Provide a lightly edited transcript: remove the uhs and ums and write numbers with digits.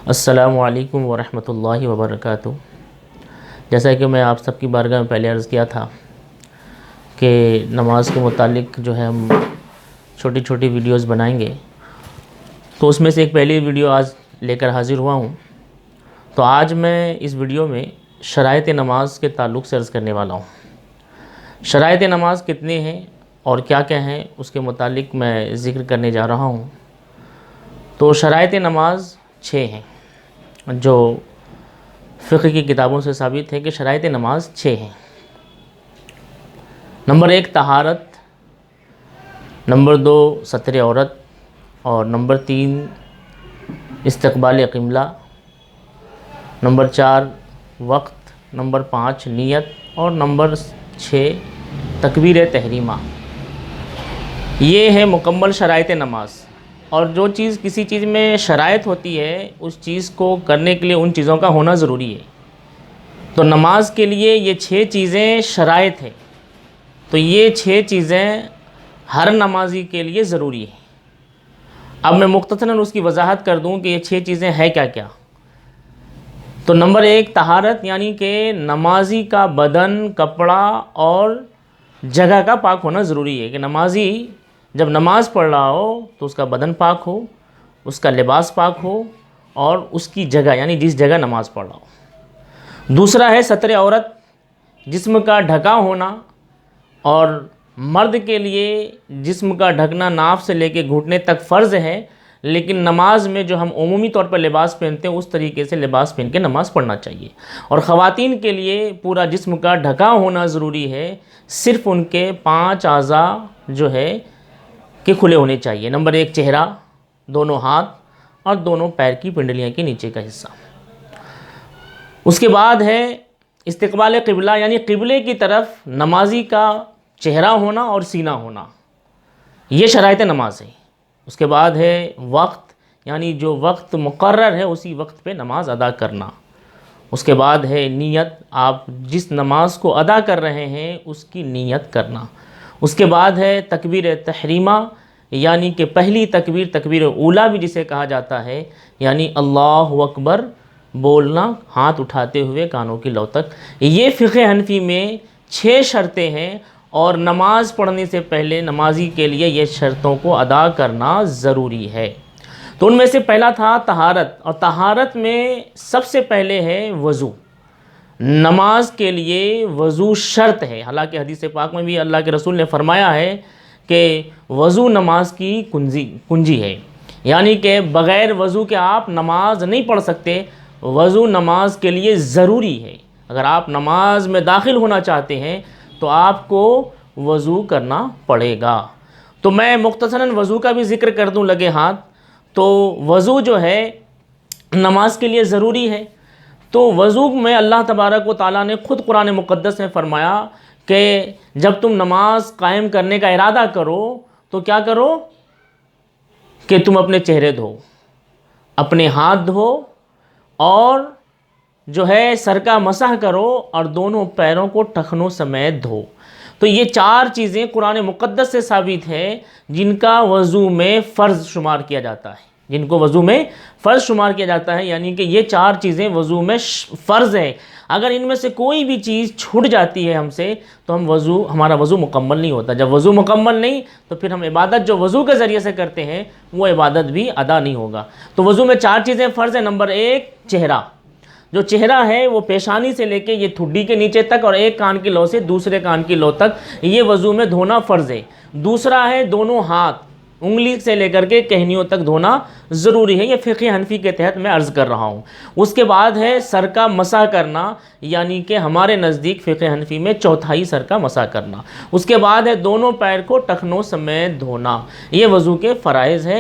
السلام علیکم ورحمۃ اللہ وبرکاتہ۔ جیسا کہ میں آپ سب کی بارگاہ میں پہلے عرض کیا تھا کہ نماز کے متعلق جو ہے ہم چھوٹی چھوٹی ویڈیوز بنائیں گے، تو اس میں سے ایک پہلی ویڈیو آج لے کر حاضر ہوا ہوں۔ تو آج میں اس ویڈیو میں شرائط نماز کے تعلق سے عرض کرنے والا ہوں۔ شرائط نماز کتنے ہیں اور کیا کیا ہیں اس کے متعلق میں ذکر کرنے جا رہا ہوں۔ تو شرائط نماز 6 ہیں، جو فقہ کی کتابوں سے ثابت ہے کہ شرائط نماز 6 ہیں۔ نمبر 1 طہارت، نمبر 2 ستر عورت، اور نمبر 3 استقبال قبلہ، نمبر 4 وقت، نمبر 5 نیت، اور نمبر 6 تکبیر تحریمہ۔ یہ ہے مکمل شرائط نماز۔ اور جو چیز کسی چیز میں شرائط ہوتی ہے اس چیز کو کرنے کے لیے ان چیزوں کا ہونا ضروری ہے۔ تو نماز کے لیے یہ 6 چیزیں شرائط ہیں، تو یہ 6 چیزیں ہر نمازی کے لیے ضروری ہیں۔ اب میں مختصراً اس کی وضاحت کر دوں کہ یہ 6 چیزیں ہیں کیا کیا۔ تو نمبر 1 طہارت، یعنی کہ نمازی کا بدن، کپڑا اور جگہ کا پاک ہونا ضروری ہے۔ کہ نمازی جب نماز پڑھ رہا ہو تو اس کا بدن پاک ہو، اس کا لباس پاک ہو، اور اس کی جگہ یعنی جس جگہ نماز پڑھ رہا ہو۔ دوسرا ہے ستر عورت، جسم کا ڈھکا ہونا، اور مرد کے لیے جسم کا ڈھکنا ناف سے لے کے گھٹنے تک فرض ہے، لیکن نماز میں جو ہم عمومی طور پر لباس پہنتے ہیں اس طریقے سے لباس پہن کے نماز پڑھنا چاہیے۔ اور خواتین کے لیے پورا جسم کا ڈھکا ہونا ضروری ہے، صرف ان کے 5 اعضاء جو ہے کہ کھلے ہونے چاہیے۔ نمبر 1 چہرہ، دونوں ہاتھ اور دونوں پیر کی پنڈلیاں کے نیچے کا حصہ۔ اس کے بعد ہے استقبال قبلہ، یعنی قبلے کی طرف نمازی کا چہرہ ہونا اور سینہ ہونا۔ یہ شرائط نماز ہے۔ اس کے بعد ہے وقت، یعنی جو وقت مقرر ہے اسی وقت پہ نماز ادا کرنا۔ اس کے بعد ہے نیت، آپ جس نماز کو ادا کر رہے ہیں اس کی نیت کرنا۔ اس کے بعد ہے تکبیر تحریمہ، یعنی کہ پہلی تکبیر، تکبیر اولیٰ بھی جسے کہا جاتا ہے، یعنی اللہ اکبر بولنا ہاتھ اٹھاتے ہوئے کانوں کی لو تک۔ یہ فقہ حنفی میں 6 شرطیں ہیں، اور نماز پڑھنے سے پہلے نمازی کے لیے یہ شرطوں کو ادا کرنا ضروری ہے۔ تو ان میں سے پہلا تھا طہارت، اور طہارت میں سب سے پہلے ہے وضو۔ نماز کے لیے وضو شرط ہے، حالانکہ حدیث پاک میں بھی اللہ کے رسول نے فرمایا ہے کہ وضو نماز کی کنجی ہے، یعنی کہ بغیر وضو کے آپ نماز نہیں پڑھ سکتے۔ وضو نماز کے لیے ضروری ہے۔ اگر آپ نماز میں داخل ہونا چاہتے ہیں تو آپ کو وضو کرنا پڑے گا۔ تو میں مختصراً وضو کا بھی ذکر کر دوں لگے ہاتھ۔ تو وضو جو ہے نماز کے لیے ضروری ہے۔ تو وضو میں اللہ تبارک و تعالیٰ نے خود قرآن مقدس میں فرمایا کہ جب تم نماز قائم کرنے کا ارادہ کرو تو کیا کرو کہ تم اپنے چہرے دھو، اپنے ہاتھ دھو، اور جو ہے سر کا مسح کرو، اور دونوں پیروں کو ٹخنوں سمیت دھو۔ تو یہ 4 چیزیں قرآن مقدس سے ثابت ہے جن کا وضو میں فرض شمار کیا جاتا ہے، جن کو وضو میں فرض شمار کیا جاتا ہے، یعنی کہ یہ 4 چیزیں وضو میں فرض ہیں۔ اگر ان میں سے کوئی بھی چیز چھوٹ جاتی ہے ہم سے تو ہمارا وضو مکمل نہیں ہوتا۔ جب وضو مکمل نہیں تو پھر ہم عبادت جو وضو کے ذریعے سے کرتے ہیں وہ عبادت بھی ادا نہیں ہوگا۔ تو وضو میں 4 چیزیں فرض ہیں۔ نمبر 1 چہرہ، جو چہرہ ہے وہ پیشانی سے لے کے یہ ٹھڈی کے نیچے تک، اور ایک کان کی لو سے دوسرے کان کی لو تک، یہ وضو میں دھونا فرض ہے۔ دوسرا ہے دونوں ہاتھ، انگلی سے لے کر کے کہنیوں تک دھونا ضروری ہے۔ یہ فقہ حنفی کے تحت میں عرض کر رہا ہوں۔ اس کے بعد ہے سر کا مسح کرنا، یعنی کہ ہمارے نزدیک فقہ حنفی میں 1/4 سر کا مسح کرنا۔ اس کے بعد ہے دونوں پیر کو ٹخنوں سمیت دھونا۔ یہ وضو کے فرائض ہے۔